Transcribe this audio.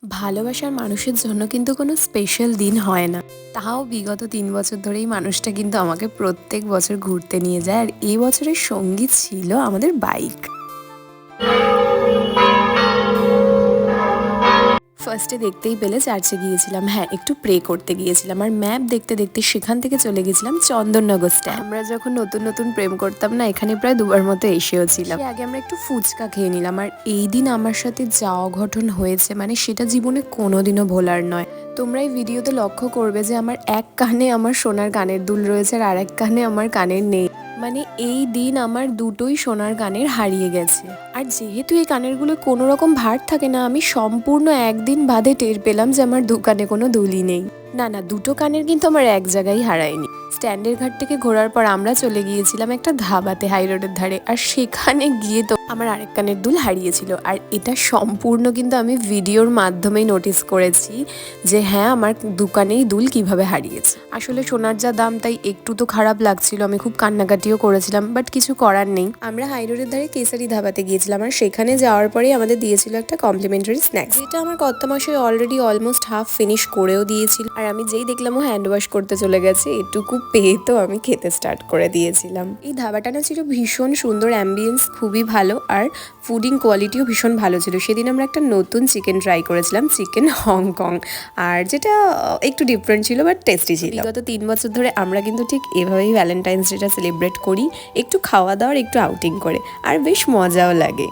ভালোবাসার মানুষের জন্য কিন্তু কোনো স্পেশাল দিন হয় না। তাও বিগত ৩ বছর ধরেই মানুষটা কিন্তু আমাকে প্রত্যেক বছর ঘুরতে নিয়ে যায়। আর এই বছরের সঙ্গী ছিল আমাদের বাইক। ফার্স্টে দেখতেই পেলে চার্চে গিয়েছিলাম, হ্যাঁ একটু প্রে করতে গিয়েছিলাম। আর ম্যাপ দেখতে দেখতে সেখান থেকে চলে গেছিলাম চন্দননগর স্ট্যান্ড। আমরা যখন নতুন নতুন প্রেম করতাম না, এখানে প্রায় দুবার মতো এসেও ছিলাম। আগে আমরা একটু ফুচকা খেয়ে নিলাম। আর এই দিন আমার সাথে যা অঘটন হয়েছে, মানে সেটা জীবনে কোনোদিনও ভোলার নয়। তোমরা এই ভিডিওতে লক্ষ্য করবে যে আমার এক কানে আমার সোনার কানের দুল রয়েছে আর আরেক কানে আমার কানের নেই। মানে এই দিন আমার দুটোই সোনার কানের হারিয়ে গেছে। আর যেহেতু এই কানেরগুলো কোনো রকম ভার থাকে না, আমি সম্পূর্ণ একদিন বাদে টের পেলাম যে আমার দু কানে কোনো দুলই নেই। না না, দুটো কানের কিন্তু আমার এক জায়গায় হারায়নি। স্ট্যান্ডের ঘাট থেকে ঘোরার পর আমরা চলে গিয়েছিলাম একটা ধাবাতে হাই রোডের ধারে। আর সেখানে গিয়ে তো আমার আরেক কানের দুল হারিয়েছিল। আর এটা সম্পূর্ণ কিন্তু আমি ভিডিওর মাধ্যমেই নোটিস করেছি যে হ্যাঁ, আমার দোকানেই দুল কিভাবে হারিয়েছে। আসলে সোনার যা দাম, তাই একটু তো খারাপ লাগছিল। আমি খুব কান্নাকাটিও করেছিলাম, বাট কিছু করার নেই। আমরা হাই রোডের ধারে কেসারি ধাবাতে গিয়েছিলাম। আর সেখানে যাওয়ার পরেই আমাদের দিয়েছিল একটা কমপ্লিমেন্টারি স্ন্যাক্স, যেটা আমার কর্তামশাই অলরেডি অলমোস্ট হাফ ফিনিশ করেও দিয়েছিল। আর আমি যেই দেখলাম ও হ্যান্ড ওয়াশ করতে চলে গেছে, এটুকু পেয়ে তো আমি খেতে স্টার্ট করে দিয়েছিলাম। এই ধাবাটা না ছিল ভীষণ সুন্দর, অ্যাম্বিয়েন্স খুবই ভালো, আর ফুডিং কোয়ালিটিও ভীষণ ভালো ছিল। সেদিন আমরা একটা নতুন চিকেন ট্রাই করেছিলাম, চিকেন হংকং, আর যেটা একটু ডিফারেন্ট ছিল বাট টেস্টি ছিল। বিগত ৩ বছর ধরে আমরা কিন্তু ঠিক এভাবেই ভ্যালেন্টাইন্স ডেটা সেলিব্রেট করি, একটু খাওয়া দাওয়ার, একটু আউটিং করে, আর বেশ মজাও লাগে।